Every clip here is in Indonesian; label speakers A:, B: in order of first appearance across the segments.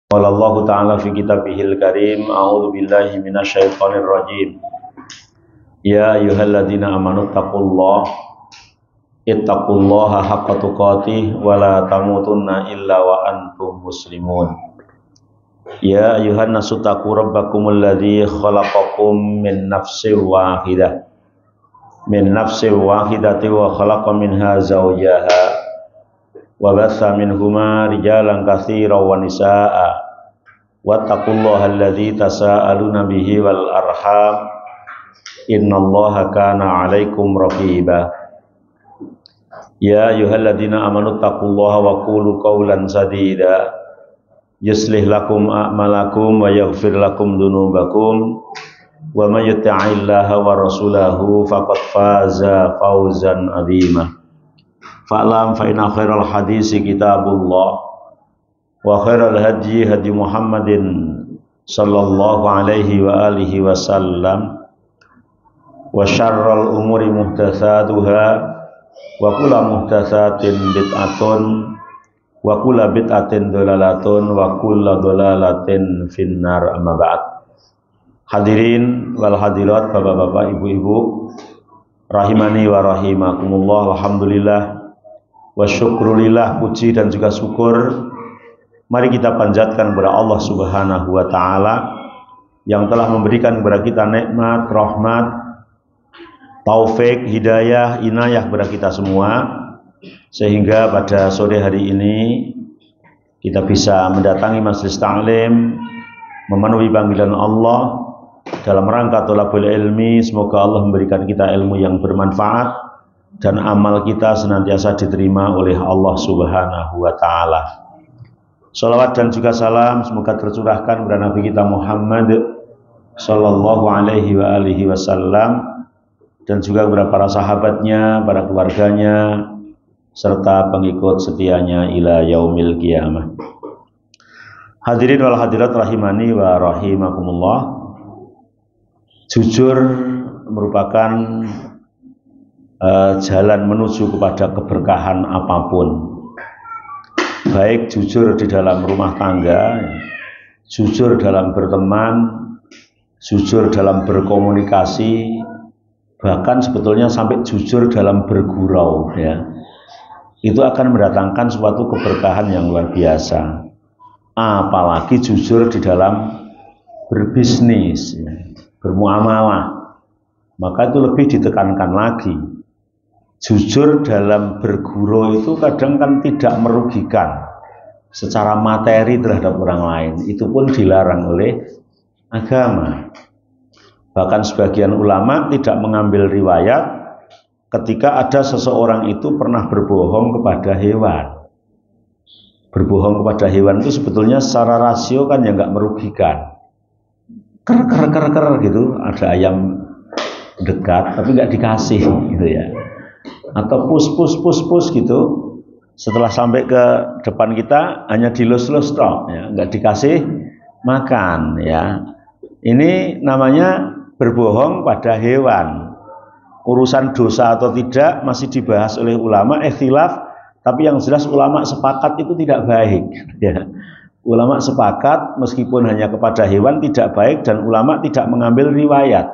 A: Qala Allah Ta'ala fi kitabihil karim, a'udzu billahi minasyaitonir rajim. Ya ayyuhalladzina amanu ittaqullaha haqqa tuqatih wa la tamutunna illa wa antum muslimun. Ya ayyuhan nasu taqu rabbakumul ladzi khalaqakum min nafsin wahidatin wa khalaqa minha zawjaha wa batha minhuma rijalan katsiran wa nisaa'a wattaqullaha alladzi tasaaluna bihi wal arham innallaha kana 'alaikum raqiba. Ya ayyuhalladzina amanu taqullaha wa qulu qawlan sadida yuslih lakum a'malakum wa yaghfir lakum dzunubakum wa may yuti'illaha wa rasulahu faqad faza fawzan 'azima. Fa'lam fa inna khairal hadisi kitabullah wa khairal hadyi hadyi Muhammadin sallallahu alaihi wa alihi wasallam wa syarrul umuri muhdatsatuha wa kullu muhdatsatin bid'atun wa kullu bid'atin dhalalatun wa kullu dhalalatin finnar, amma ba'd. Hadirin wal hadirat, bapak-bapak, ibu-ibu rahimani wa rahimakumullah. Alhamdulillah wa syukrulillah, puji dan juga syukur mari kita panjatkan kepada Allah Subhanahu wa taala yang telah memberikan kepada kita nikmat, rahmat, taufik, hidayah, inayah kepada kita semua, sehingga pada sore hari ini kita bisa mendatangi majelis ta'lim, memenuhi panggilan Allah dalam rangka thalabul ilmi. Semoga Allah memberikan kita ilmu yang bermanfaat dan amal kita senantiasa diterima oleh Allah Subhanahu wa taala. Salawat dan juga salam semoga tercurahkan kepada Nabi kita Muhammad sallallahu alaihi wa alihi wasallam dan juga kepada para sahabatnya, para keluarganya serta pengikut setianya ila yaumil qiyamah. Hadirin wal hadirat rahimani wa rahimakumullah. Jujur merupakan jalan menuju kepada keberkahan apapun, baik jujur di dalam rumah tangga, jujur dalam berteman, jujur dalam berkomunikasi, bahkan sebetulnya sampai jujur dalam bergurau, ya, itu akan mendatangkan suatu keberkahan yang luar biasa. Apalagi jujur di dalam berbisnis, ya, bermuamalah, maka itu lebih ditekankan lagi. Jujur dalam bergurau itu kadang kan tidak merugikan secara materi terhadap orang lain, itu pun dilarang oleh agama. Bahkan sebagian ulama tidak mengambil riwayat ketika ada seseorang itu pernah berbohong kepada hewan. Berbohong kepada hewan itu sebetulnya secara rasio kan ya nggak merugikan. Ker gitu, ada ayam dekat tapi nggak dikasih gitu ya. Atau pus gitu, setelah sampai ke depan kita hanya dilus-lus tok, ya, nggak dikasih makan, ya. Ini namanya berbohong pada hewan. Urusan dosa atau tidak masih dibahas oleh ulama, ikhtilaf, tapi yang jelas ulama sepakat itu tidak baik, ya. Ulama sepakat meskipun hanya kepada hewan tidak baik, dan ulama tidak mengambil riwayat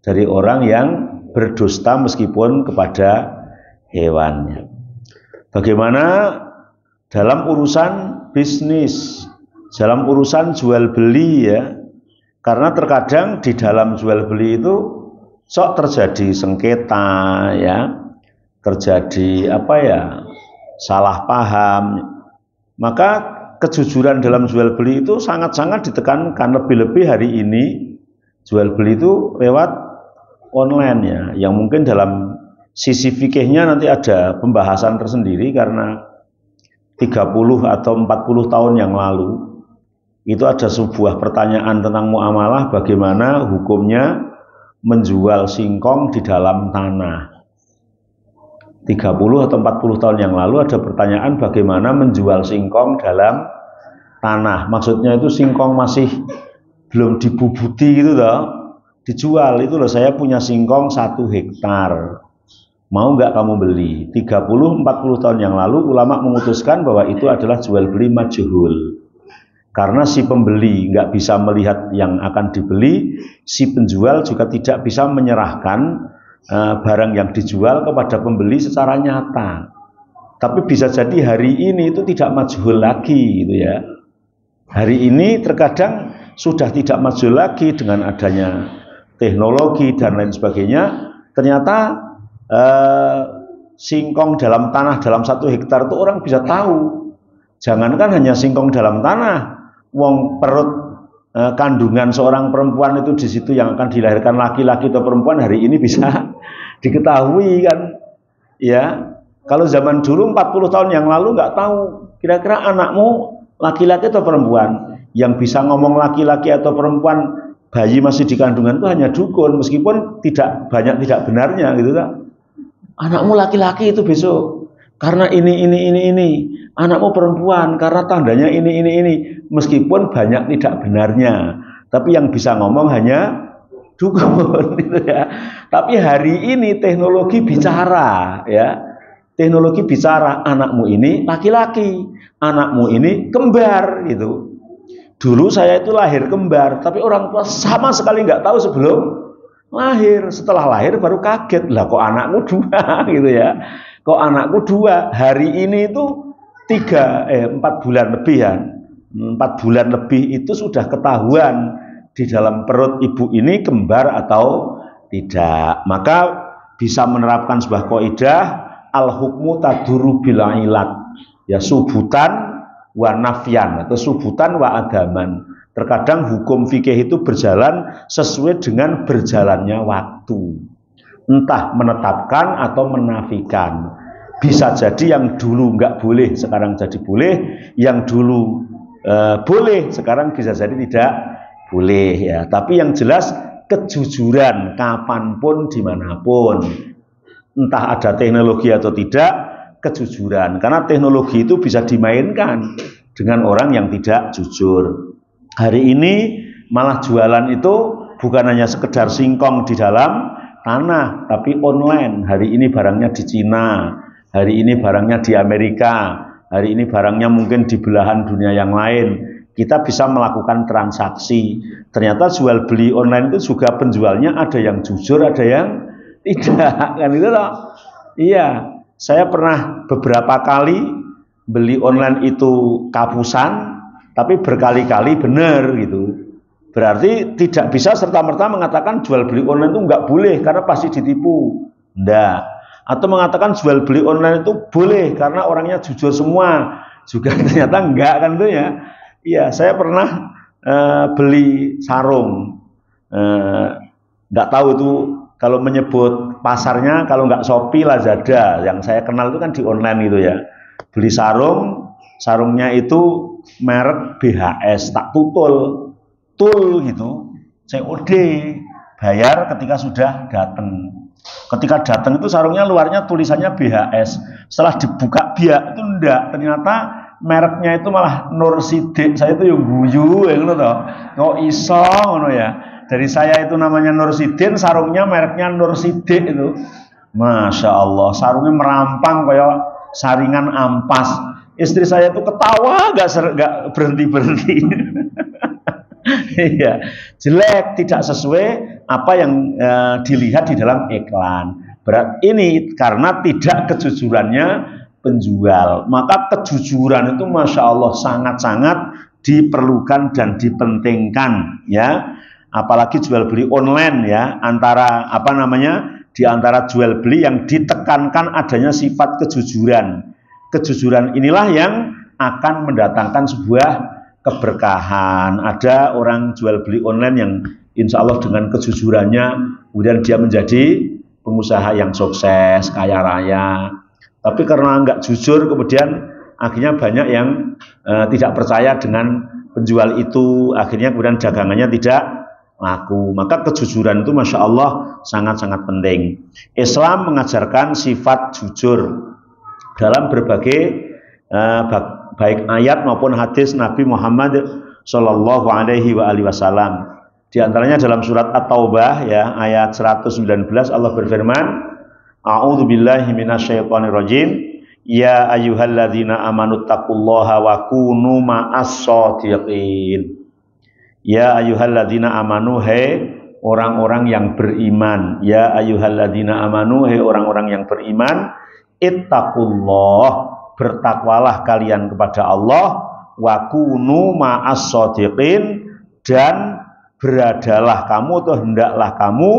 A: dari orang yang berdusta meskipun kepada hewannya. Bagaimana dalam urusan bisnis, dalam urusan jual beli, ya, karena terkadang di dalam jual beli itu sok terjadi sengketa, ya, terjadi salah paham. Maka kejujuran dalam jual beli itu sangat-sangat ditekankan, lebih-lebih hari ini jual beli itu lewat online, ya, yang mungkin dalam sisi fikihnya nanti ada pembahasan tersendiri, karena 30 atau 40 tahun yang lalu itu ada sebuah pertanyaan tentang muamalah, bagaimana hukumnya menjual singkong di dalam tanah. 30 atau 40 tahun yang lalu ada pertanyaan bagaimana menjual singkong dalam tanah. Maksudnya itu singkong masih belum dibubuti gitu loh, dijual itu loh, saya punya singkong 1 hektar. Mau nggak kamu beli? 30-40 tahun yang lalu ulama memutuskan bahwa itu adalah jual beli majhul. Karena si pembeli nggak bisa melihat yang akan dibeli, si penjual juga tidak bisa menyerahkan barang yang dijual kepada pembeli secara nyata. Tapi bisa jadi hari ini itu tidak majhul lagi gitu ya. Hari ini terkadang sudah tidak majhul lagi dengan adanya teknologi dan lain sebagainya. Ternyata singkong dalam tanah dalam 1 hektar itu orang bisa tahu. Jangankan hanya singkong dalam tanah, wong perut kandungan seorang perempuan itu di situ yang akan dilahirkan laki-laki atau perempuan hari ini bisa diketahui kan. Ya, kalau zaman dulu 40 tahun yang lalu nggak tahu kira-kira anakmu laki-laki atau perempuan. Yang bisa ngomong laki-laki atau perempuan, bayi masih di kandungan itu hanya dukun, meskipun tidak banyak tidak benarnya gitu kan. Anakmu laki-laki itu besok karena ini. Anakmu perempuan karena tandanya ini. Meskipun banyak tidak benarnya, tapi yang bisa ngomong hanya dukun gitu ya. Tapi hari ini teknologi bicara ya. Teknologi bicara, anakmu ini laki-laki, anakmu ini kembar gitu. Dulu saya itu lahir kembar, tapi orang tua sama sekali nggak tahu sebelum lahir. Setelah lahir baru kaget, lah kok anakku 2 gitu ya. Kok anakku 2? Hari ini itu 4 bulan lebih ya. 4 bulan lebih itu sudah ketahuan di dalam perut ibu ini kembar atau tidak. Maka bisa menerapkan sebuah kaidah al-hukmu taduru bil ilat. Ya, subutan wa nafyan atau subutan wa adaman. Terkadang hukum fikih itu berjalan sesuai dengan berjalannya waktu. Entah menetapkan atau menafikan. Bisa jadi yang dulu nggak boleh sekarang jadi boleh, yang dulu boleh sekarang bisa jadi tidak boleh ya. Tapi yang jelas kejujuran kapanpun dimanapun, entah ada teknologi atau tidak, kejujuran. Karena teknologi itu bisa dimainkan dengan orang yang tidak jujur. Hari ini malah jualan itu bukan hanya sekedar singkong di dalam tanah, tapi online. Hari ini barangnya di Cina. Hari ini barangnya di Amerika, hari ini barangnya mungkin di belahan dunia yang lain. Kita bisa melakukan transaksi. Ternyata jual beli online itu juga penjualnya ada yang jujur, ada yang tidak, kan itu loh. Iya, saya pernah beberapa kali beli online itu kapusan, tapi berkali-kali benar gitu. Berarti tidak bisa serta-merta mengatakan jual beli online itu nggak boleh karena pasti ditipu. Enggak. Atau mengatakan jual beli online itu boleh karena orangnya jujur semua, juga ternyata enggak kan itu ya. Iya, saya pernah beli sarung, enggak tahu itu kalau menyebut pasarnya, kalau enggak Shopee, Lazada, yang saya kenal itu kan di online itu ya. Beli sarungnya itu merek BHS, tak tutul gitu, COD, bayar ketika sudah datang. Ketika datang itu sarungnya luarnya tulisannya BHS. Setelah dibuka biak itu enggak, ternyata mereknya itu malah Nur Sidik. Saya itu yang guyu ya ngono toh. Kok iso ngono ya. Dari saya itu namanya Nur Sidin, sarungnya mereknya Nur Sidik itu. Masya Allah, sarungnya merampang kayak saringan ampas. Istri saya itu ketawa gak berhenti. Iya, jelek, tidak sesuai apa yang dilihat di dalam iklan. Berarti ini karena tidak kejujurannya penjual. Maka kejujuran itu masya Allah sangat-sangat diperlukan dan dipentingkan ya. Apalagi jual beli online ya, antara di antara jual beli yang ditekankan adanya sifat kejujuran. Kejujuran inilah yang akan mendatangkan sebuah keberkahan. Ada orang jual beli online yang insya Allah dengan kejujurannya kemudian dia menjadi pengusaha yang sukses, kaya raya. Tapi karena nggak jujur kemudian akhirnya banyak yang tidak percaya dengan penjual itu, akhirnya kemudian dagangannya tidak laku. Maka kejujuran itu masya Allah sangat-sangat penting. Islam mengajarkan sifat jujur dalam berbagai baik ayat maupun hadis Nabi Muhammad Shallallahu Alaihi Wasallam. Di antaranya dalam surat At-Taubah ya ayat 119 Allah berfirman, A'udzubillahi minasyaitonirrajim, Ya ayyuhalladzina amanu taqullaha wa kunu ma'as shadiqin. Ya ayyuhalladzina amanu, hai orang-orang yang beriman. Ya ayyuhalladzina amanu, hai orang-orang yang beriman. Ittaqullah, bertakwalah kalian kepada Allah. Wa kunu ma'as shadiqin, dan beradalah kamu atau hendaklah kamu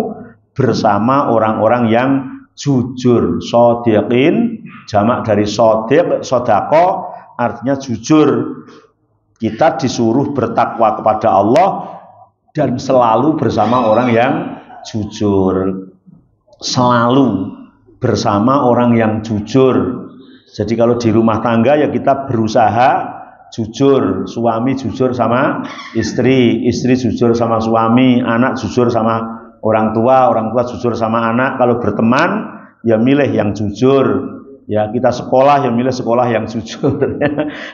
A: bersama orang-orang yang jujur. Shadiqin jamak dari shadiq, sodako, artinya jujur. Kita disuruh bertakwa kepada Allah dan selalu bersama orang yang jujur. Selalu bersama orang yang jujur. Jadi kalau di rumah tangga ya kita berusaha jujur. Suami jujur sama istri, istri jujur sama suami, anak jujur sama orang tua jujur sama anak. Kalau berteman ya milih yang jujur. Ya kita sekolah ya milih sekolah yang jujur.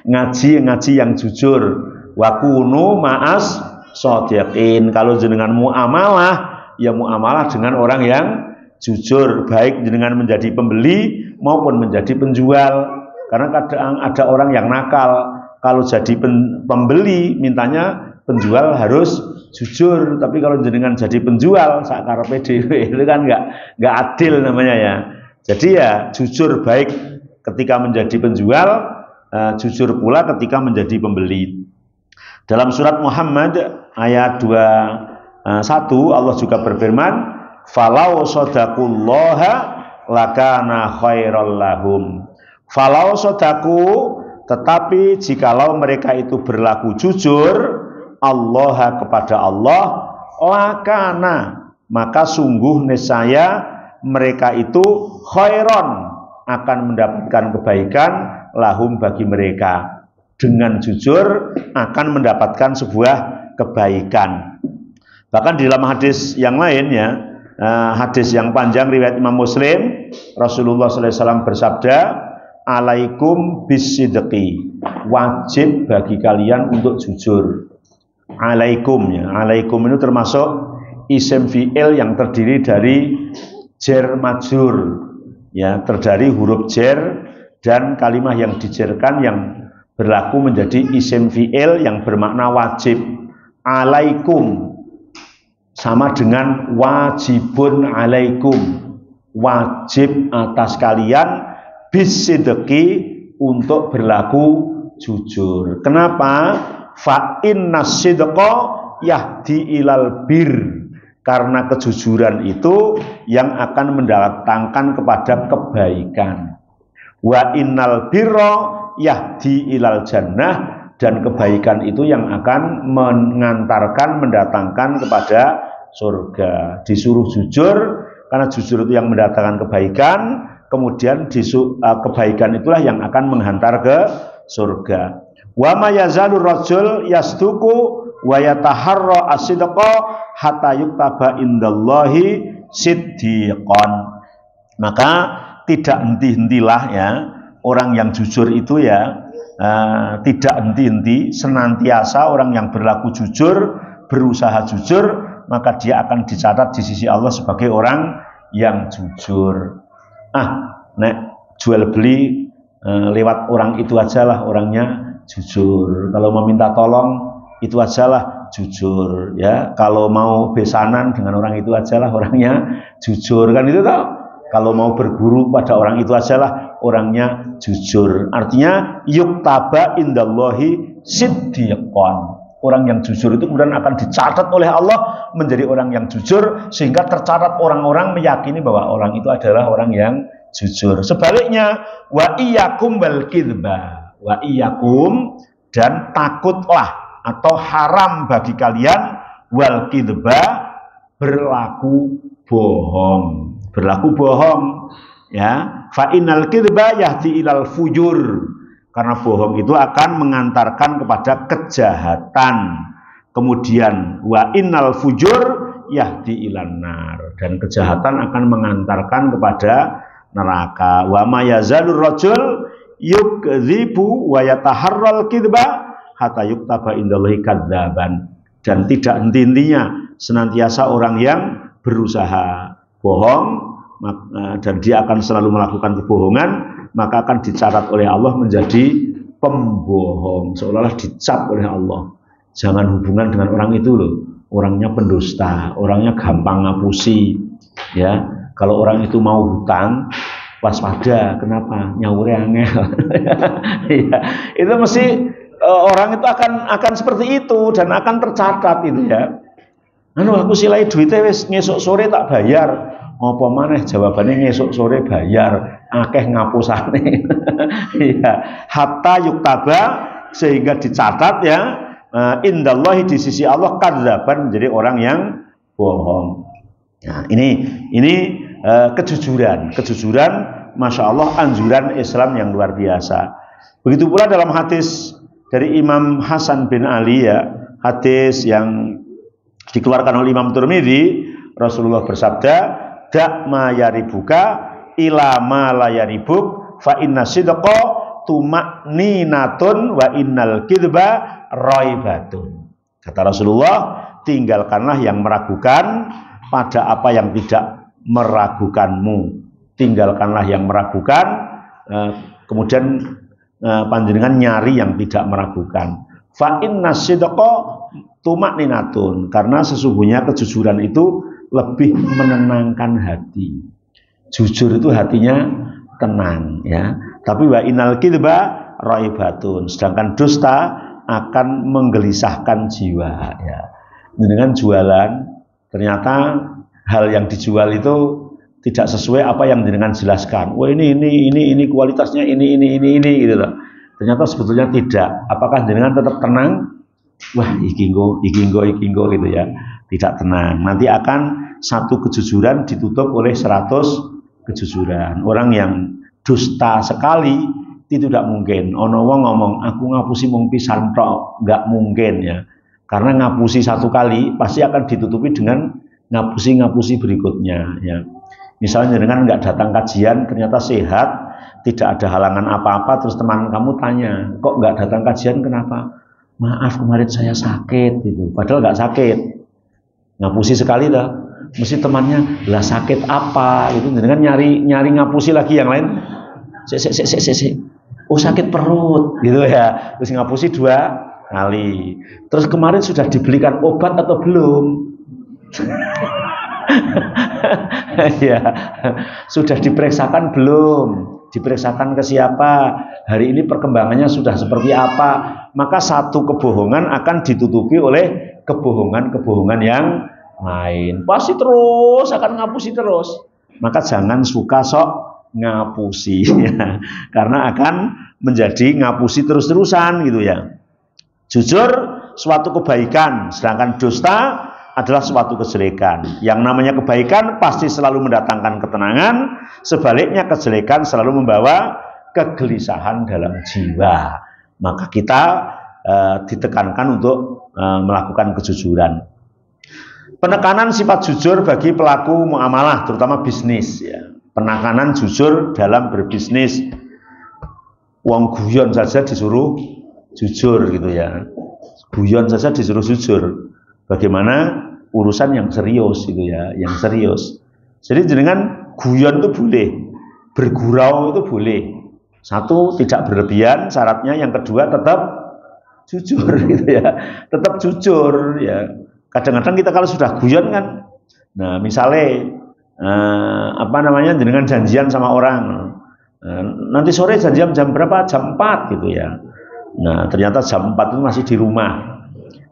A: Ngaji yang jujur. Wa kunu ma'as shadiqin. Kalau jenengan muamalah ya muamalah dengan orang yang jujur, baik jenengan menjadi pembeli maupun menjadi penjual. Karena kadang ada orang yang nakal, kalau jadi pembeli mintanya penjual harus jujur, tapi kalau jenengan jadi penjual sakarepe dhewe, itu kan nggak adil namanya ya. Jadi ya jujur baik ketika menjadi penjual, jujur pula ketika menjadi pembeli. Dalam surat Muhammad ayat 21 Allah juga berfirman, falau sodakullaha lakana khairal lahum. Falau sodaku, tetapi jikalau mereka itu berlaku jujur Allah kepada Allah, lakana, maka sungguh niscaya mereka itu khairon, akan mendapatkan kebaikan, lahum bagi mereka. Dengan jujur akan mendapatkan sebuah kebaikan. Bahkan di dalam hadis yang lain ya, hadis yang panjang riwayat Imam Muslim, Rasulullah SAW bersabda, alaikum bisidqi, wajib bagi kalian untuk jujur. Alaikum ya, alaikum itu termasuk isim fi'il yang terdiri dari jar majrur ya, terdiri huruf jar dan kalimah yang dijarkan yang berlaku menjadi isim fi'il yang bermakna wajib. Alaikum sama dengan wajibun alaikum, wajib atas kalian, bisidqi, untuk berlaku jujur. Kenapa? Fa innas sidqa yahdi ilal bir, karena kejujuran itu yang akan mendatangkan kepada kebaikan. Wa innal birra yahdi ilal jannah, dan kebaikan itu yang akan mengantarkan, mendatangkan kepada surga. Disuruh jujur karena jujur itu yang mendatangkan kebaikan, kemudian kebaikan itulah yang akan menghantar ke surga. Wa ma yazalur rajul yasduqu wa yataharra as-sidqa hatta yuktaba indallahi siddiqan. Maka tidak henti-hentilah ya orang yang jujur itu ya, tidak henti-henti, senantiasa orang yang berlaku jujur, berusaha jujur, maka dia akan dicatat di sisi Allah sebagai orang yang jujur. Nek jual beli lewat orang itu ajalah orangnya jujur. Kalau meminta tolong itu ajalah jujur ya. Kalau mau besanan dengan orang itu ajalah orangnya jujur, kan itu toh. Kalau mau berguru pada orang itu ajalah orangnya jujur. Artinya yuktaba indallahi siddiqan. Orang yang jujur itu kemudian akan dicatat oleh Allah menjadi orang yang jujur, sehingga tercatat orang-orang meyakini bahwa orang itu adalah orang yang jujur. Sebaliknya, wa iyyakum wal kidba, wa iyyakum, dan takutlah atau haram bagi kalian, wal kidba, berlaku bohong. Berlaku bohong ya. Fa innal kidba yahdi ilal fujur, karena bohong itu akan mengantarkan kepada kejahatan. Kemudian wa innal fujur yahdi ilan nar, dan kejahatan akan mengantarkan kepada neraka. Wa ma yazalur rajul yukdzibu wa yataharral kidba hatta yuktaba indallahi kadzaban, dan tidak henti-hentinya senantiasa orang yang berusaha bohong, dan dia akan selalu melakukan kebohongan maka akan dicatat oleh Allah menjadi pembohong, seolah-olah dicap oleh Allah. Jangan hubungan dengan orang itu loh. Orangnya pendusta, orangnya gampang ngapusi. Ya, kalau orang itu mau hutang, waspada. Kenapa? Nyaure angel. Ya, itu mesti orang itu akan seperti itu dan akan tercatat itu ya. Aku silai duitnya wis ngesuk sore tak bayar. Apa maneh jawabannya ngesuk sore bayar, akeh ngapusane. Ya, hatta yuktaba sehingga dicatat ya. Indallahi di sisi Allah kadzaban menjadi orang yang bohong. Nah, ini kejujuran, masya Allah, anjuran Islam yang luar biasa. Begitu pula dalam hadis dari Imam Hasan bin Ali ya, hadis yang dikeluarkan oleh Imam Tirmidzi, Rasulullah bersabda, "Da ma yaribuka ila ma la yaribuk, fa inna sidqa tumakninatun wa innal kidba raibatun." Kata Rasulullah, tinggalkanlah yang meragukan pada apa yang tidak meragukanmu. Tinggalkanlah yang meragukan, kemudian panjenengan nyari yang tidak meragukan. Fa inna sidqa tumakninatun, karena sesungguhnya kejujuran itu lebih menenangkan hati. Jujur itu hatinya tenang ya. Tapi wa innal kidba raibatun, sedangkan dusta akan menggelisahkan jiwa ya. Dengan jualan ternyata hal yang dijual itu tidak sesuai apa yang jenengan jelaskan. Wah ini kualitasnya ini gitu loh. Ternyata sebetulnya tidak. Apakah jenengan tetap tenang? Wah, iki nggo gitu ya. Tidak tenang. Nanti akan satu kejujuran ditutup oleh 100 kejujuran. Orang yang dusta sekali itu tidak mungkin. Ono wong ngomong aku ngapusi mung pisan tok, enggak mungkin ya. Karena ngapusi satu kali pasti akan ditutupi dengan ngapusi berikutnya ya. Misalnya dengan enggak datang kajian ternyata sehat, tidak ada halangan apa-apa, terus teman kamu tanya, kok enggak datang kajian kenapa? Maaf kemarin saya sakit gitu. Padahal enggak sakit. Ngapusi sekali dah. Mesti temannya, lah sakit apa? Itu dengan nyari ngapusi lagi yang lain. Oh sakit perut gitu ya. Terus ngapusi 2 kali. Terus kemarin sudah dibelikan obat atau belum? Ya, sudah diperiksakan belum? Diperiksakan ke siapa? Hari ini perkembangannya sudah seperti apa? Maka satu kebohongan akan ditutupi oleh kebohongan yang lain. Pasti terus akan ngapusi terus. Maka jangan suka sok ngapusi ya. Karena akan menjadi ngapusi terus-terusan gitu ya. Jujur suatu kebaikan, sedangkan dusta adalah suatu kejelekan. Yang namanya kebaikan pasti selalu mendatangkan ketenangan, sebaliknya kejelekan selalu membawa kegelisahan dalam jiwa. Maka kita ditekankan untuk melakukan kejujuran. Penekanan sifat jujur bagi pelaku muamalah, terutama bisnis ya. Penekanan jujur dalam berbisnis. Wong guyon saja disuruh jujur gitu ya. Guyon saja disuruh jujur. Bagaimana urusan yang serius gitu ya, yang serius. Jadi dengan guyon itu boleh, bergurau itu boleh. Satu, tidak berlebihan syaratnya. Yang kedua, tetap jujur gitu ya. Tetap jujur ya. Kadang-kadang kita kalau sudah guyon kan, nah misalnya jenengan janjian sama orang, nanti sore janjian jam berapa? Jam 4 gitu ya. Nah ternyata jam 4 itu masih di rumah,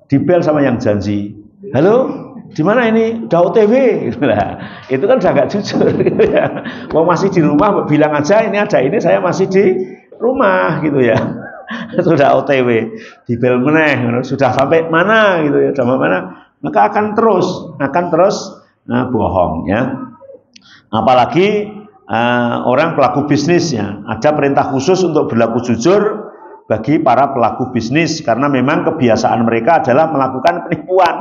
A: dibel sama yang janji, halo di mana ini? Udah OTW gitu lah. Itu kan udah gak jujur gitu ya. Mau masih di rumah bilang aja ini ada ini, saya masih di rumah gitu ya. Sudah OTW, dibel meneh, sudah sampai mana gitu ya, sama mana, maka akan terus bohong ya. Apalagi orang pelaku bisnis ya, ada perintah khusus untuk berlaku jujur bagi para pelaku bisnis karena memang kebiasaan mereka adalah melakukan penipuan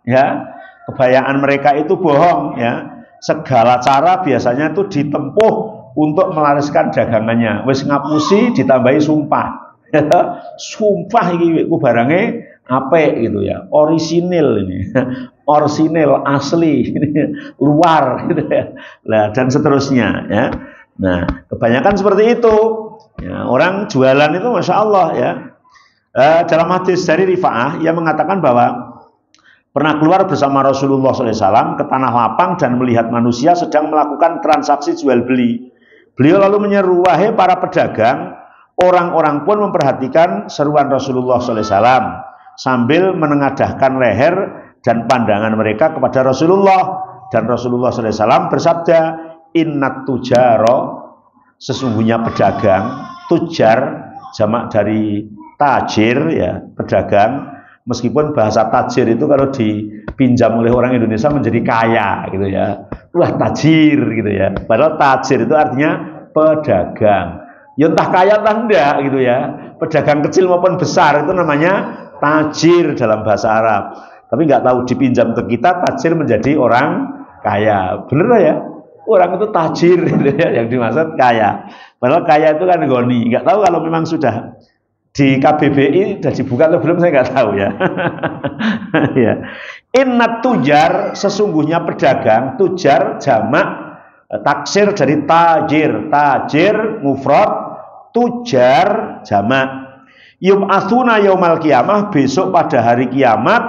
A: ya. Kebayaan mereka itu bohong ya. Segala cara biasanya itu ditempuh untuk melariskan dagangannya. Wis ngapusi ditambahi sumpah. Sumpah iki ku barange apik gitu ya. Orisinil ini. Orsinil asli luar gitu ya. Nah, dan seterusnya ya. Nah, kebanyakan seperti itu. Ya, orang jualan itu Masya Allah ya. Dalam hadis dari Rifa'ah, ia mengatakan bahwa pernah keluar bersama Rasulullah SAW ke tanah lapang dan melihat manusia sedang melakukan transaksi jual beli. Beliau lalu menyeru, wahai para pedagang. Orang-orang pun memperhatikan seruan Rasulullah SAW sambil menengadahkan leher dan pandangan mereka kepada Rasulullah. Dan Rasulullah SAW bersabda, innat tujaro, sesungguhnya pedagang, tujar jamak dari tajir ya, pedagang. Meskipun bahasa tajir itu kalau dipinjam oleh orang Indonesia menjadi kaya gitu ya. Wah, tajir gitu ya. Padahal tajir itu artinya pedagang. Ya entah kaya entah enggak gitu ya. Pedagang kecil maupun besar itu namanya tajir dalam bahasa Arab. Tapi nggak tahu dipinjam ke kita, tajir menjadi orang kaya. Bener ya? Orang itu tajir gitu ya, yang dimaksud kaya. Padahal kaya itu kan goni. Nggak tahu kalau memang sudah di KBBI sudah dibuka atau belum, saya nggak tahu ya. Ya. Innat tujar, sesungguhnya pedagang. Tujar jamak taksir dari tajir. Tajir mufrad, tujar jamak. Yub'atsuna yaumal qiyamah, besok pada hari kiamat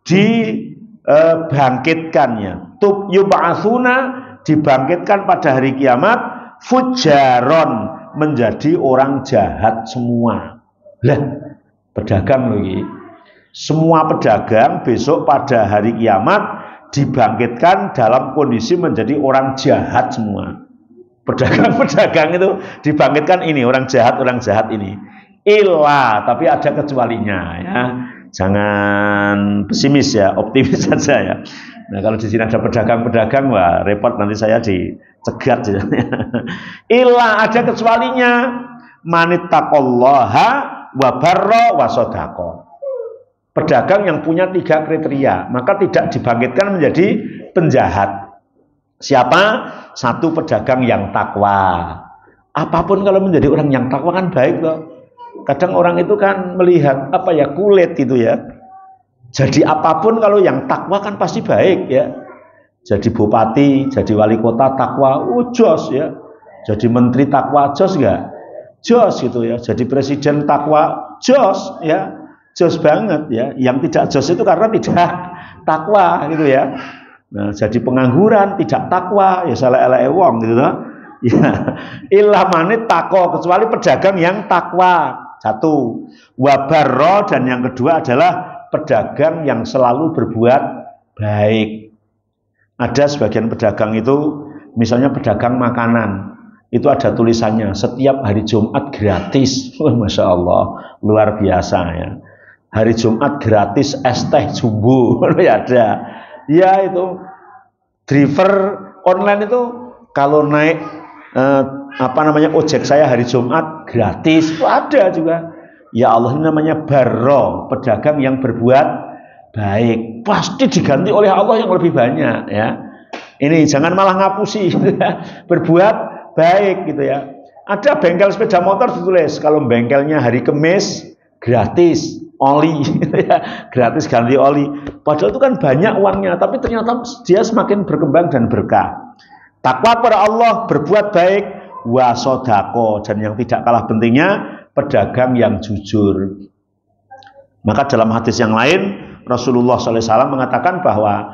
A: dibangkitkannya. Yub'atsuna, dibangkitkan pada hari kiamat, fujaron, menjadi orang jahat semua. Lah, pedagang lagi. Semua pedagang besok pada hari kiamat dibangkitkan dalam kondisi menjadi orang jahat semua. Pedagang-pedagang itu dibangkitkan ini, orang jahat ini. Illa, tapi ada kecualinya ya. Jangan pesimis ya, optimis saja ya. Nah, kalau di sini ada pedagang-pedagang, wah repot nanti saya dicegat ya. Illa, ada kecualinya. Manittaqallaha wa barra wa sodaqo. Pedagang yang punya 3 kriteria, maka tidak dibangkitkan menjadi penjahat. Siapa? Satu, pedagang yang takwa. Apapun kalau menjadi orang yang takwa kan baik loh. Kadang orang itu kan melihat kulit gitu ya. Jadi apapun kalau yang takwa kan pasti baik ya. Jadi bupati, jadi wali kota takwa, jos ya. Jadi menteri takwa, jos enggak? Jos gitu ya. Jadi presiden takwa, jos ya. Jos banget ya. Yang tidak jos itu karena tidak takwa gitu ya. Nah, jadi pengangguran tidak takwa ya, salah elek wong gitu loh. Ya, ilah manit tako, kecuali pedagang yang takwa. Satu, wabarro, dan yang kedua adalah pedagang yang selalu berbuat baik. Ada sebagian pedagang itu, misalnya pedagang makanan, itu ada tulisannya setiap hari Jumat gratis. Masya Allah, luar biasa ya. Hari Jumat gratis es teh jumbo, ya ada. Ya itu driver online itu kalau naik ojek saya hari Jumat gratis, itu ada juga. Ya Allah, ini namanya barro, pedagang yang berbuat baik, pasti diganti oleh Allah yang lebih banyak ya. Ini jangan malah ngapusi gitu ya. Berbuat baik gitu ya. Ada bengkel sepeda motor ditulis kalau bengkelnya hari Kamis gratis oli gitu ya, gratis ganti oli. Padahal itu kan banyak uangnya, tapi ternyata dia semakin berkembang dan berkah. Takwa kepada Allah, berbuat baik, wasodako, dan yang tidak kalah pentingnya pedagang yang jujur. Maka dalam hadis yang lain Rasulullah SAW mengatakan bahwa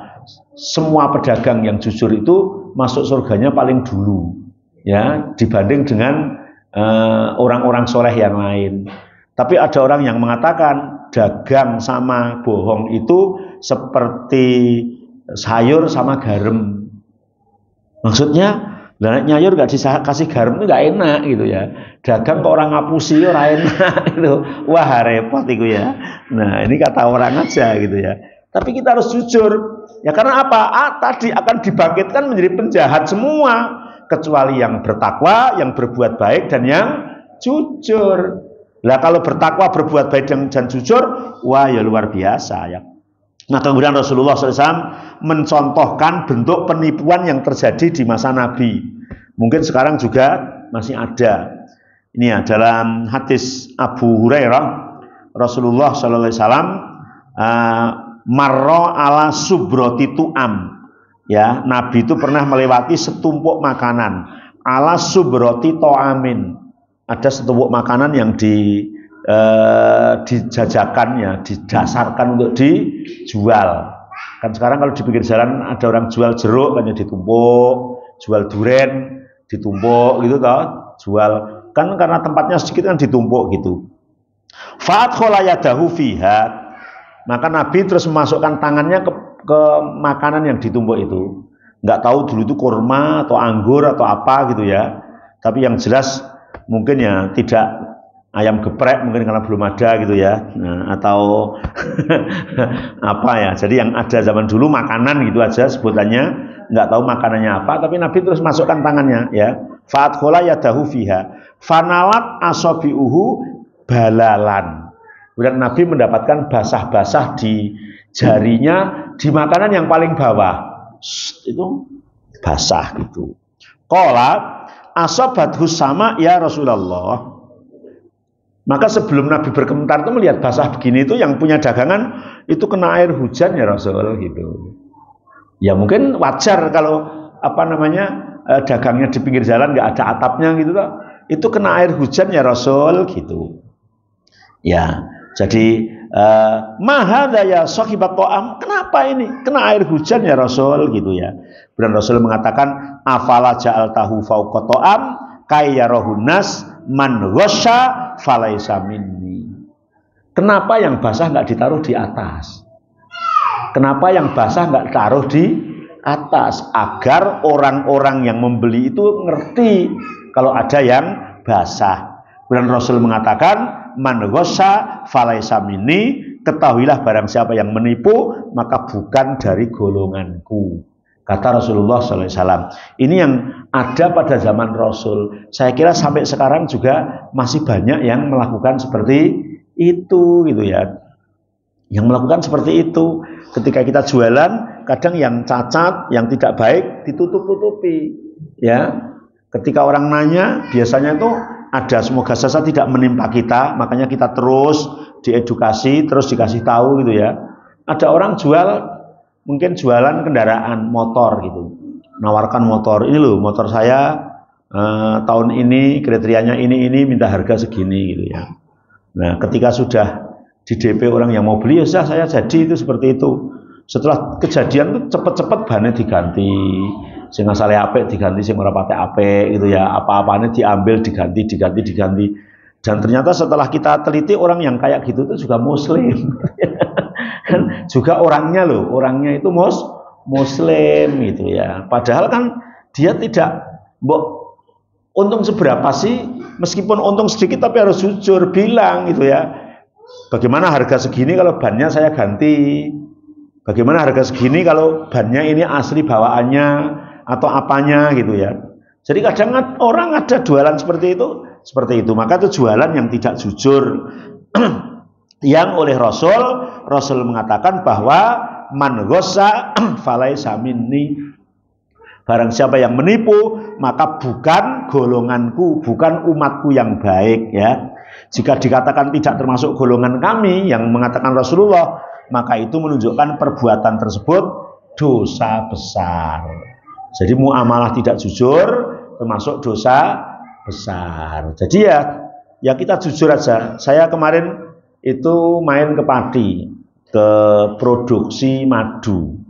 A: semua pedagang yang jujur itu masuk surganya paling dulu ya, dibanding dengan orang-orang soleh yang lain. Tapi ada orang yang mengatakan dagang sama bohong itu seperti sayur sama garam. Maksudnya, nyayur gak dikasih garam itu gak enak gitu ya. Dagang kok orang ngapusi ora enak gitu. Wah repot itu ya. Nah ini kata orang aja gitu ya. Tapi kita harus jujur. Ya karena apa? Tadi akan dibangkitkan menjadi penjahat semua. Kecuali yang bertakwa, yang berbuat baik, dan yang jujur. Nah kalau bertakwa, berbuat baik dan jujur, wah ya luar biasa ya. Nah kemudian Rasulullah SAW mencontohkan bentuk penipuan yang terjadi di masa Nabi. Mungkin sekarang juga masih ada. Ini ya dalam hadis Abu Hurairah, Rasulullah SAW marro ala subroti tu'am. Ya, Nabi itu pernah melewati setumpuk makanan. ala subroti to'amin. Ada setumpuk makanan yang dijajakannya, didasarkan untuk dijual. Kan sekarang kalau di pinggir jalan ada orang jual jeruk kan ditumpuk, jual duren ditumpuk gitu toh, jual kan karena tempatnya sedikit kan ditumpuk gitu. Fa'at kholayadahu fiha, maka Nabi terus memasukkan tangannya ke makanan yang ditumpuk itu. Nggak tahu dulu itu kurma atau anggur atau apa gitu ya. Tapi yang jelas mungkin ya tidak ayam geprek mungkin karena belum ada gitu ya. Nah, atau apa ya. Jadi yang ada zaman dulu makanan gitu aja sebutannya, nggak tahu makanannya apa. Tapi Nabi terus masukkan tangannya ya. Fa'at kholayadahu fiha, fanalat asabi'uhu balalan. Kemudian Nabi mendapatkan basah-basah di jarinya di makanan yang paling bawah. Itu basah gitu. Qala asabathu sama ya Rasulullah. Maka sebelum Nabi berkomentar itu melihat basah begini itu yang punya dagangan itu kena air hujan ya Rasul gitu. Ya mungkin wajar kalau apa namanya dagangnya di pinggir jalan nggak ada atapnya gitu toh. Itu kena air hujan ya Rasul gitu. Ya, jadi mahadha ya sahibat to'am, kenapa ini kena air hujan ya Rasul gitu ya. Dan Rasul mengatakan afala ja'altahu fauqa to'am kayyarahun nas man ghasya falaisa minni. Kenapa yang basah nggak ditaruh di atas? Kenapa yang basah nggak taruh di atas? Agar orang-orang yang membeli itu ngerti kalau ada yang basah. Dan Rasul mengatakan man ghasya falaisa minni, ketahuilah barang siapa yang menipu maka bukan dari golonganku, kata Rasulullah SAW. Ini yang ada pada zaman Rasul. Saya kira sampai sekarang juga masih banyak yang melakukan seperti itu gitu ya. Yang melakukan seperti itu. Ketika kita jualan, kadang yang cacat, yang tidak baik ditutup-tutupi ya. Ketika orang nanya, biasanya itu ada semoga saja tidak menimpa kita, makanya kita terus diedukasi, terus dikasih tahu gitu ya. Ada orang jual, mungkin jualan kendaraan motor gitu, nawarkan motor, ini loh motor saya tahun ini kriterianya ini minta harga segini gitu ya. Nah ketika sudah di DP orang yang mau beli, ya saya jadi itu seperti itu. Setelah kejadian itu cepet-cepet bannya diganti, sing asale apik diganti, sing ora patek apik gitu ya, apa-apanya diambil diganti. Dan ternyata setelah kita teliti orang yang kayak gitu itu juga muslim. Kan juga orangnya itu muslim gitu ya. Padahal kan dia tidak untung seberapa sih, meskipun untung sedikit tapi harus jujur bilang gitu ya. Bagaimana harga segini kalau bannya saya ganti? Bagaimana harga segini kalau bannya ini asli bawaannya atau apanya gitu ya. Jadi kadang orang ada jualan seperti itu. Maka itu jualan yang tidak jujur. Yang oleh Rasul mengatakan bahwa man ghasya falaisa minni. Barang siapa yang menipu maka bukan golonganku, bukan umatku yang baik ya. Jika dikatakan tidak termasuk golongan kami yang mengatakan Rasulullah, maka itu menunjukkan perbuatan tersebut dosa besar. Jadi muamalah tidak jujur termasuk dosa besar. Jadi ya kita jujur aja. Saya kemarin itu main ke Pati, ke produksi madu.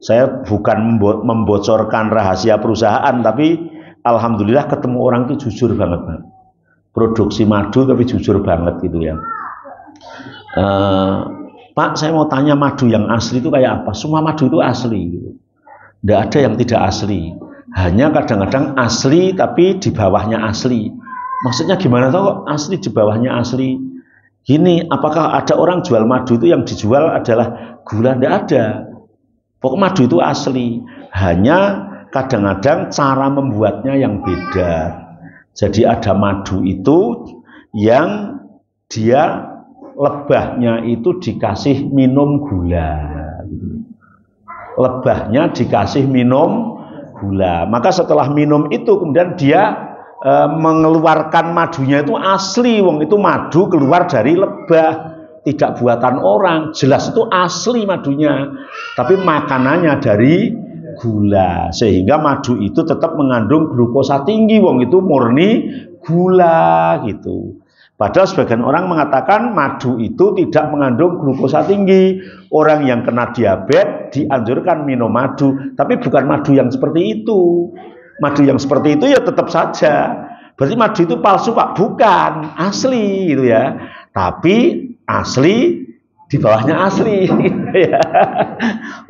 A: Saya bukan membocorkan rahasia perusahaan, tapi alhamdulillah ketemu orang itu jujur banget, Pak. Produksi madu tapi jujur banget gitu ya. Pak, saya mau tanya madu yang asli itu kayak apa? Semua madu itu asli gitu. Tidak ada yang tidak asli. Hanya kadang-kadang asli tapi di bawahnya asli. Maksudnya gimana toh asli di bawahnya asli? Gini, apakah ada orang jual madu itu yang dijual adalah gula? Tidak ada. Pokok madu itu asli. Hanya kadang-kadang cara membuatnya yang beda. Jadi ada madu itu yang dia lebahnya itu dikasih minum gula. Lebahnya dikasih minum gula. Maka setelah minum itu kemudian dia mengeluarkan madunya itu asli. Wong itu madu keluar dari lebah, tidak buatan orang. Jelas itu asli madunya. Tapi makanannya dari gula, sehingga madu itu tetap mengandung glukosa tinggi, wong itu murni gula gitu. Padahal sebagian orang mengatakan madu itu tidak mengandung glukosa tinggi. Orang yang kena diabetes dianjurkan minum madu, tapi bukan madu yang seperti itu. Madu yang seperti itu ya tetap saja. Berarti madu itu palsu, Pak? Bukan, asli gitu ya. Tapi asli di bawahnya asli.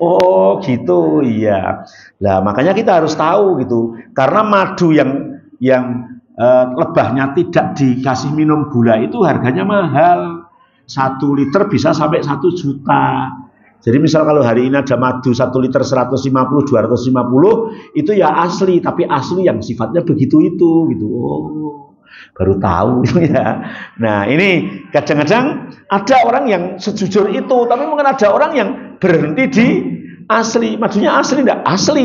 A: Oh gitu, iya. Nah makanya kita harus tahu gitu, karena madu yang lebahnya tidak dikasih minum gula itu harganya mahal. 1 liter bisa sampai 1 juta. Jadi misal kalau hari ini ada madu 1 liter 150, 250 itu ya asli, tapi asli yang sifatnya begitu itu gitu. Oh, baru tahu ya. Nah ini kadang-kadang ada orang yang sejujur itu, tapi mungkin ada orang yang berhenti di asli. Madunya asli enggak? Asli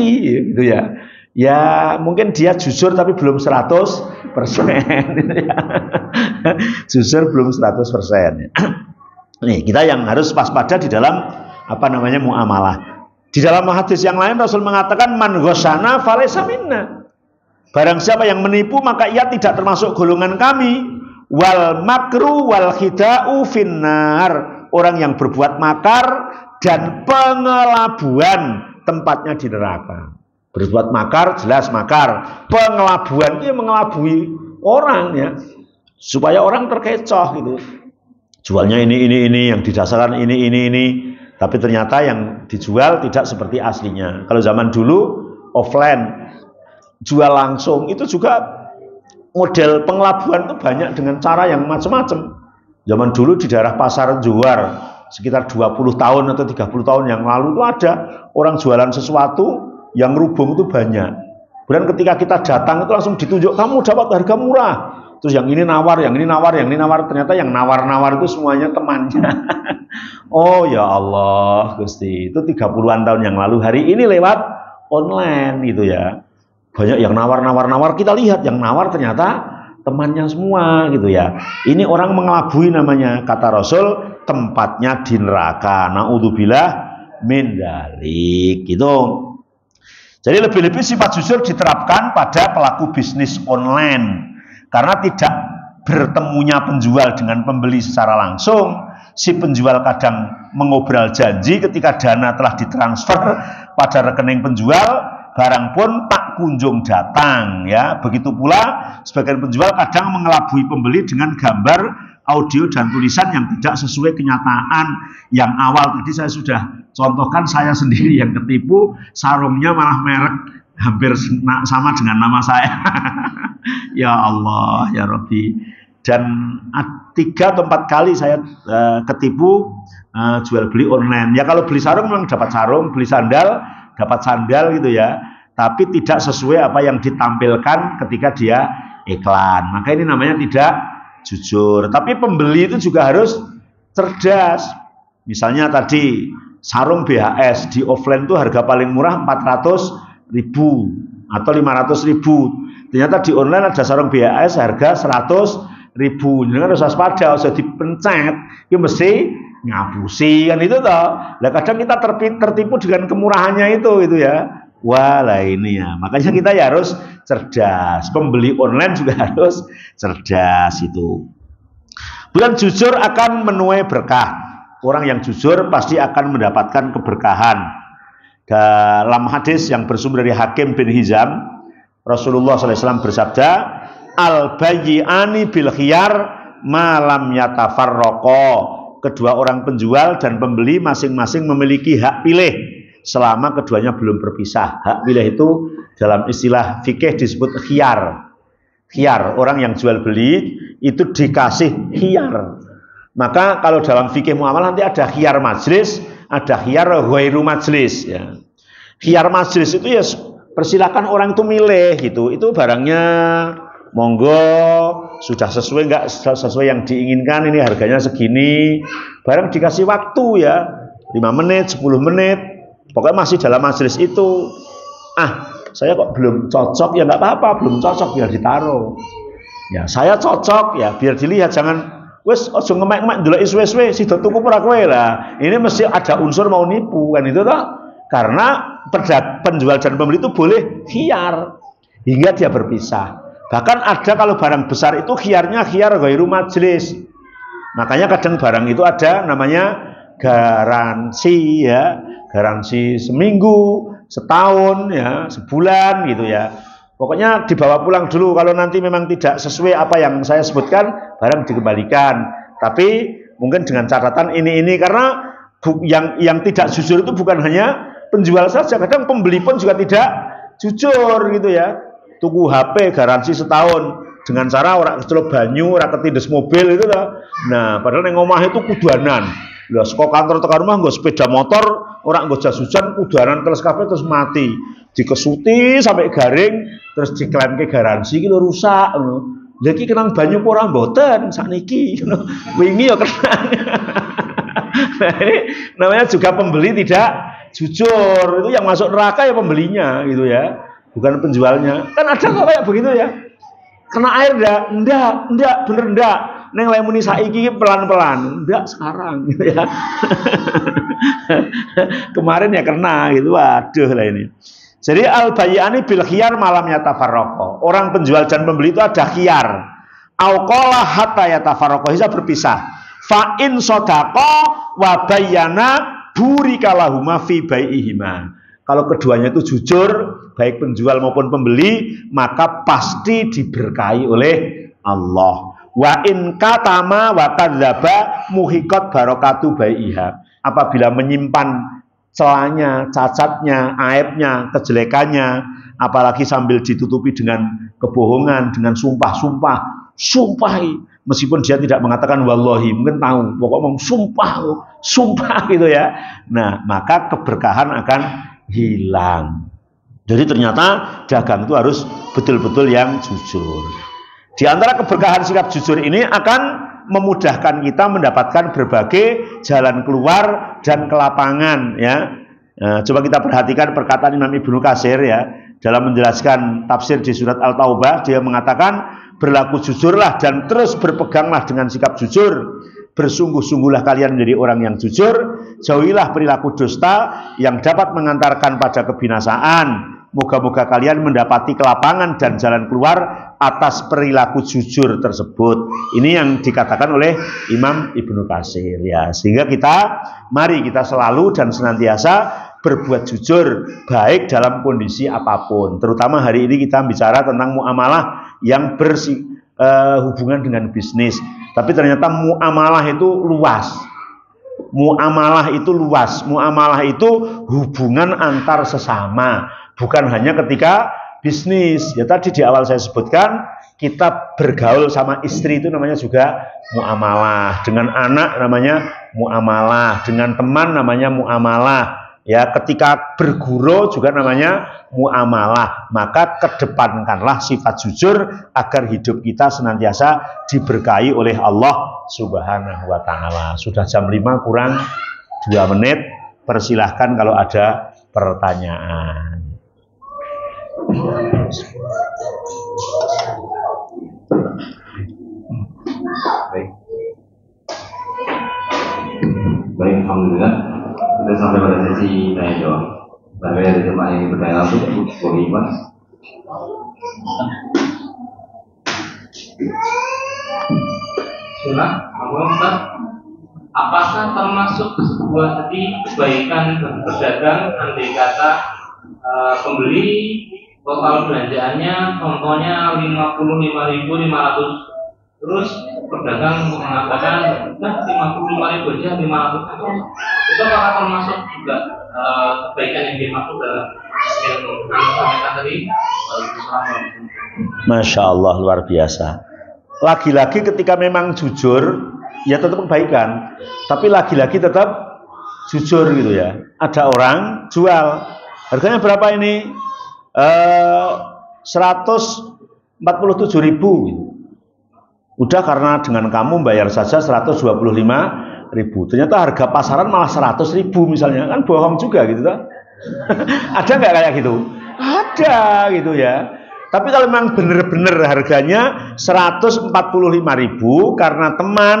A: gitu ya. Ya mungkin dia jujur tapi belum 100%. Jujur belum 100%. Nih kita yang harus waspada di dalam muamalah. Di dalam hadis yang lain Rasul mengatakan man ghasyana falaysa minna. Barang siapa yang menipu maka ia tidak termasuk golongan kami. Wal makru wal khida'u finnar. Orang yang berbuat makar dan pengelabuan tempatnya di neraka. Berbuat makar jelas makar. Pengelabuan itu yang mengelabui orang ya. Supaya orang terkecoh gitu. Jualnya ini yang didasarkan ini. Tapi ternyata yang dijual tidak seperti aslinya. Kalau zaman dulu offline jual langsung itu juga model pengelabuan itu banyak dengan cara yang macam-macam. Zaman dulu di daerah Pasar Juar sekitar 20 tahun atau 30 tahun yang lalu itu ada orang jualan sesuatu yang rubung itu banyak. Kemudian ketika kita datang itu langsung ditunjuk, kamu dapat harga murah. Terus yang ini nawar. Ternyata yang nawar-nawar itu semuanya temannya. Oh ya Allah, Gusti, itu 30-an tahun yang lalu. Hari ini lewat online gitu ya. Banyak yang nawar, kita lihat yang nawar ternyata temannya semua gitu ya. Ini orang mengelabui namanya, kata Rasul, tempatnya di neraka. Naudzubillah min dzalik gitu. Jadi lebih-lebih sifat jujur diterapkan pada pelaku bisnis online. Karena tidak bertemunya penjual dengan pembeli secara langsung, si penjual kadang mengobrol janji ketika dana telah ditransfer pada rekening penjual, barang pun tak kunjung datang ya. Begitu pula sebagian penjual kadang mengelabui pembeli dengan gambar, audio dan tulisan yang tidak sesuai kenyataan. Yang awal tadi saya sudah contohkan, saya sendiri yang ketipu, sarungnya malah merek hampir sama dengan nama saya. Ya Allah, ya Rabbi. Dan 3 atau 4 kali saya ketipu jual beli online. Ya kalau beli sarung memang dapat sarung, beli sandal dapat sandal gitu ya. Tapi tidak sesuai apa yang ditampilkan ketika dia iklan. Maka ini namanya tidak jujur. Tapi pembeli itu juga harus cerdas. Misalnya tadi sarung BHS di offline itu harga paling murah 400.000 atau 500.000. Ternyata di online ada sarung BHS harga 100.000. Jadi kan harus waspada, usah dipencet, itu mesti ngapusi kan itu toh. Lah kadang kita tertipu dengan kemurahannya itu ya. Wah lah ini ya. Makanya kita ya harus cerdas. Pembeli online juga harus cerdas itu. Bukan jujur akan menuai berkah. Orang yang jujur pasti akan mendapatkan keberkahan. Dalam hadis yang bersumber dari Hakim bin Hizam, Rasulullah SAW bersabda, al-bayyi'ani bil khiyar malam yatafarraqo. Kedua orang penjual dan pembeli masing-masing memiliki hak pilih selama keduanya belum berpisah. Hak pilih itu dalam istilah fikih disebut khiyar. Khiyar, orang yang jual beli itu dikasih khiyar. Maka kalau dalam fikih muamalah nanti ada khiyar majlis, ada khiyar ghairu majlis ya. Khiyar majlis itu ya persilakan orang itu milih gitu. Itu barangnya monggo, sudah sesuai enggak sesuai yang diinginkan, ini harganya segini. Barang dikasih waktu ya, 5 menit, 10 menit. Pokoknya masih dalam majelis itu. Saya kok belum cocok, ya enggak apa-apa, belum cocok biar ditaruh. Ya, saya cocok ya biar dilihat, jangan wes ojo ngemek-ngemek ndelok suwe-suwe sida tuku ora kowe lah. Ini mesti ada unsur mau nipu kan itu toh. Karena penjual dan pembeli itu boleh khiyar hingga dia berpisah. Bahkan ada kalau barang besar itu khiyarnya khiyar ghairu majlis. Makanya kadang barang itu ada namanya garansi ya, garansi seminggu, setahun ya, sebulan gitu ya. Pokoknya dibawa pulang dulu, kalau nanti memang tidak sesuai apa yang saya sebutkan, barang dikembalikan. Tapi mungkin dengan catatan ini karena yang tidak jujur itu bukan hanya penjual saja, kadang pembeli pun juga tidak jujur gitu ya. Tuku HP garansi setahun dengan cara orang kecelok banyu, orang ketindes mobil itu lah. Nah, padahal yang ngomah itu kudanan. Lah saka kantor tekan rumah nggo sepeda motor, orang nggo jas hujan kudanan teles kabeh terus mati. Dikesuti sampai garing terus diklaimke garansi iki lho rusak ngono. Lha iki kenang banyu apa ora mboten sakniki ngono. Wingi ya kenang. Nah, ini namanya juga pembeli tidak jujur. Itu yang masuk neraka ya pembelinya gitu ya, bukan penjualnya. Kan ada kok kayak begitu ya. Kena air enggak, bener enggak. Neng lemuni saiki pelan-pelan, enggak sekarang gitu ya. Kemarin ya kena gitu, waduh lah ini. Jadi al-bayyani bil khiyar malam yatafarraqa. Orang penjual dan pembeli itu ada khiyar. Auqala hatta yatafarraqa, bisa berpisah. Fa in sadaqa wa bayyana burika lahuma fi bai'ihima. Kalau keduanya itu jujur, baik penjual maupun pembeli, maka pasti diberkahi oleh Allah. Wa in katama wa kadzaba muhiqat barakatu bai'iha. Apabila menyimpan celahnya, cacatnya, aibnya, kejelekannya, apalagi sambil ditutupi dengan kebohongan, dengan sumpah-sumpah, sumpahi, meskipun dia tidak mengatakan wallahi, mungkin tahu, pokoknya ngomong sumpah gitu ya. Nah, maka keberkahan akan hilang. Jadi ternyata dagang itu harus betul-betul yang jujur. Di antara keberkahan sikap jujur ini akan memudahkan kita mendapatkan berbagai jalan keluar dan kelapangan ya. Nah, coba kita perhatikan perkataan Imam Ibnu Katsir ya, dalam menjelaskan tafsir di surat Al-Taubah. Dia mengatakan, berlaku jujurlah dan terus berpeganglah dengan sikap jujur. Bersungguh-sungguhlah kalian menjadi orang yang jujur, jauhilah perilaku dusta yang dapat mengantarkan pada kebinasaan. Moga-moga kalian mendapati kelapangan dan jalan keluar atas perilaku jujur tersebut. Ini yang dikatakan oleh Imam Ibnu Katsir ya. Sehingga mari kita selalu dan senantiasa berbuat jujur, baik dalam kondisi apapun. Terutama hari ini kita bicara tentang muamalah yang hubungan dengan bisnis. Tapi ternyata muamalah itu luas. Muamalah itu luas. Muamalah itu hubungan antar sesama. Bukan hanya ketika bisnis. Ya tadi di awal saya sebutkan, kita bergaul sama istri itu namanya juga muamalah. Dengan anak namanya muamalah. Dengan teman namanya muamalah. Ya, ketika berguru juga namanya muamalah. Maka kedepankanlah sifat jujur agar hidup kita senantiasa diberkahi oleh Allah Subhanahu wa taala. Sudah jam 5 kurang 2 menit. Persilahkan kalau ada pertanyaan.
B: Baik, alhamdulillah. Kita sampai pada sesi tanya jawab. Bagi ada jemaah yang bertanya langsung, boleh Mas.
C: Sunnah, apakah termasuk sebuah kebaikan berdagang andai kata pembeli total belanjaannya contohnya 55.500, terus pedagang mengatakan udah 55.000 aja 500 itu apakah termasuk juga kebaikan yang dimaksud dalam yang disampaikan tadi?
A: Masya Allah, luar biasa. Lagi-lagi ketika memang jujur ya tetap kebaikan, tapi lagi-lagi tetap jujur gitu ya. Ada orang jual, harganya berapa ini? 147.000 gitu. Udah, karena dengan kamu bayar saja 125.000. Ternyata harga pasaran malah 100.000 misalnya, kan bohong juga gitu kan? Ada nggak kayak gitu? Ada gitu ya. Tapi kalau memang benar-benar harganya 145.000 karena teman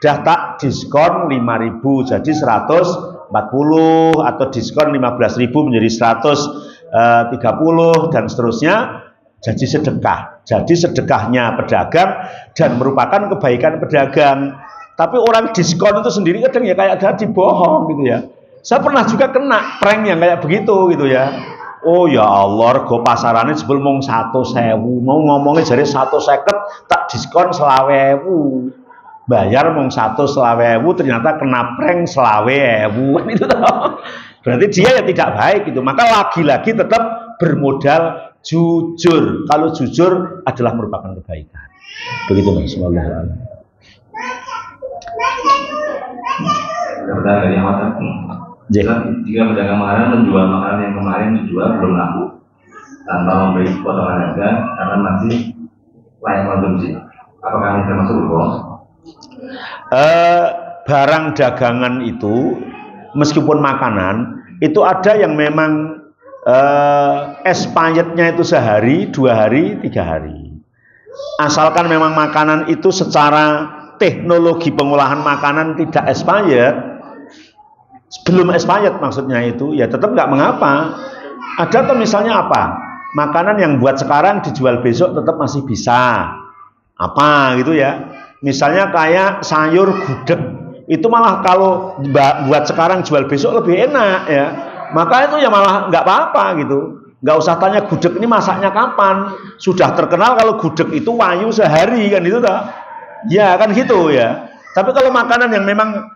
A: dah tak diskon 5.000 jadi 100.000. 40 atau diskon 15.000 menjadi 130 dan seterusnya, jadi sedekah. Jadi sedekahnya pedagang dan merupakan kebaikan pedagang. Tapi orang diskon itu sendiri kadang ya kayak ada dibohong gitu ya. Saya pernah juga kena prank yang kayak begitu gitu ya. Oh ya Allah, rego pasarane jebul mung 100.000, mau ngomongnya jadi 150 tak diskon 20.000. Bayar mung 120.000 ternyata kena prank 20.000 kan itu toh. Berarti dia ya tidak baik gitu. Maka lagi-lagi tetap bermodal jujur. Kalau jujur adalah merupakan kebaikan. Begitu Mas. Wallahu a'lam.
B: Dari yang jika pedagang makanan menjual makanan yang kemarin dijual belum laku tanpa memberi potongan harga karena masih layak konsumsi, apakah ini termasuk bohong?
A: Barang dagangan itu meskipun makanan itu ada yang memang expirednya itu sehari, 2 hari, 3 hari. Asalkan memang makanan itu secara teknologi pengolahan makanan tidak expired, belum expired maksudnya itu, ya tetap nggak mengapa. Ada atau misalnya apa? Makanan yang buat sekarang dijual besok tetap masih bisa. Apa gitu ya? Misalnya kayak sayur gudeg, itu malah kalau buat sekarang jual besok lebih enak ya. Maka itu ya malah nggak apa-apa gitu. Nggak usah tanya gudeg ini masaknya kapan. Sudah terkenal kalau gudeg itu wayu sehari kan itu tak? Ya kan gitu ya. Tapi kalau makanan yang memang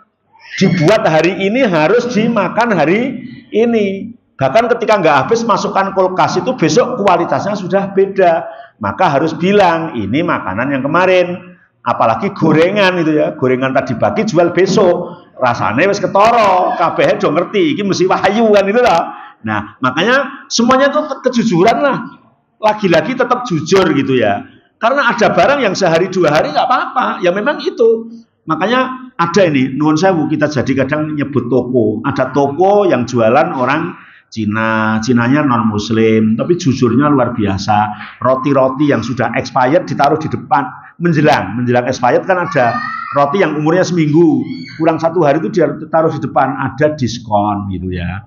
A: dibuat hari ini harus dimakan hari ini. Bahkan ketika nggak habis masukkan kulkas itu besok kualitasnya sudah beda. Maka harus bilang ini makanan yang kemarin. Apalagi gorengan itu ya. Gorengan tadi pagi jual besok. Rasanya wis ketoro. Kabeh do ngerti. Ini mesti wahyu kan itu lah. Nah makanya semuanya itu kejujuran lah. Lagi-lagi tetap jujur gitu ya. Karena ada barang yang sehari 2 hari nggak apa-apa. Ya memang itu. Makanya ada ini, nuwun sewu kita jadi kadang nyebut toko. Ada toko yang jualan orang Cina, Cinanya non Muslim, tapi jujurnya luar biasa. Roti-roti yang sudah expired ditaruh di depan, menjelang expired kan ada roti yang umurnya seminggu, kurang 1 hari itu ditaruh di depan, ada diskon gitu ya.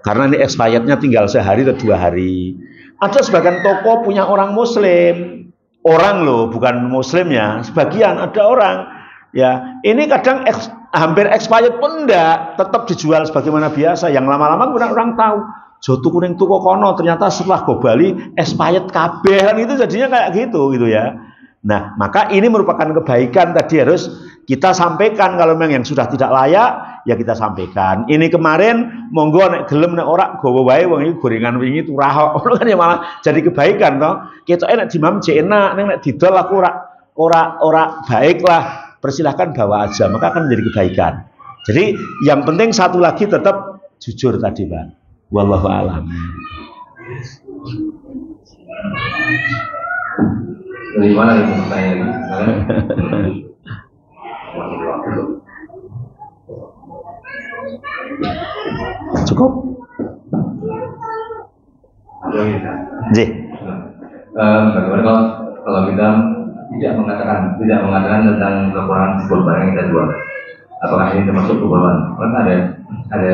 A: Karena ini expirednya tinggal sehari atau 2 hari. Ada sebagian toko punya orang Muslim, orang loh, bukan Muslim ya. Sebagian ada orang. Ya, ini kadang hampir expired pun enggak, tetap dijual sebagaimana biasa. Yang lama-lama orang tahu, joto kuning tuku kono, ternyata setelah go Bali expired kabeh, itu jadinya kayak gitu ya. Nah, maka ini merupakan kebaikan tadi harus kita sampaikan. Kalau memang yang sudah tidak layak, ya kita sampaikan. Ini kemarin monggo nek gelem nek ora gowo wae wong iki gorengan wingi turah kok. Kan ya malah jadi kebaikan toh. Ketoke nek dimam jek enak, nek didol aku ora baik lah. Persilahkan bawa aja, maka akan menjadi kebaikan. Jadi yang penting satu lagi tetap jujur tadi Pak. Wallahu a'lam.
B: Dari mana itu pertanyaan?
A: Cukup? J.
B: Bagaimana kalau kita tidak mengatakan tentang kekurangan sebuah barang yang kita jual, apakah ini termasuk kebohongan? Karena ada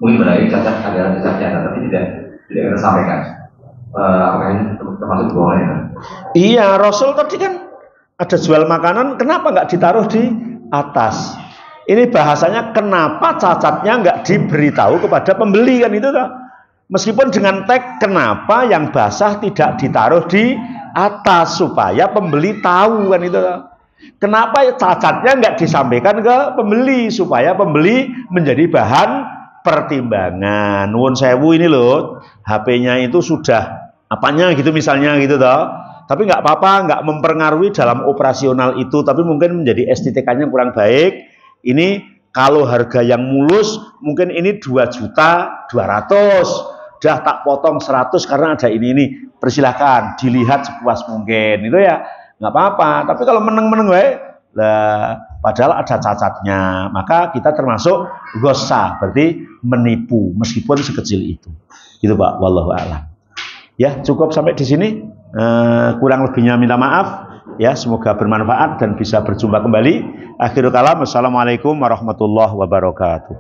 B: mungkin berarti cacat, ada cacatnya, tapi tidak kita sampaikan. Apakah ini termasuk kebohongan ya?
A: Iya, Rasul tadi kan ada jual makanan, kenapa nggak ditaruh di atas? Ini bahasanya kenapa cacatnya nggak diberitahu kepada pembeli kan itu toh? Meskipun dengan tag kenapa yang basah tidak ditaruh di atas supaya pembeli tahu kan itu. Kenapa cacatnya nggak disampaikan ke pembeli supaya pembeli menjadi bahan pertimbangan. Nuwun sewu ini loh, HP-nya itu sudah apanya gitu misalnya gitu toh. Tapi nggak apa-apa, nggak mempengaruhi dalam operasional itu, tapi mungkin menjadi estetikanya kurang baik. Ini kalau harga yang mulus mungkin ini 2.200.000. Dah tak potong 100 karena ada ini. Persilahkan dilihat sepuas mungkin itu ya nggak apa-apa. Tapi kalau meneng-meneng lah padahal ada cacatnya, maka kita termasuk ghosa, berarti menipu meskipun sekecil itu. Gitu Pak, wallahu a'lam. Ya cukup sampai di sini. Kurang lebihnya minta maaf. Ya, semoga bermanfaat dan bisa berjumpa kembali. Akhirul kalam, wassalamualaikum warahmatullahi wabarakatuh.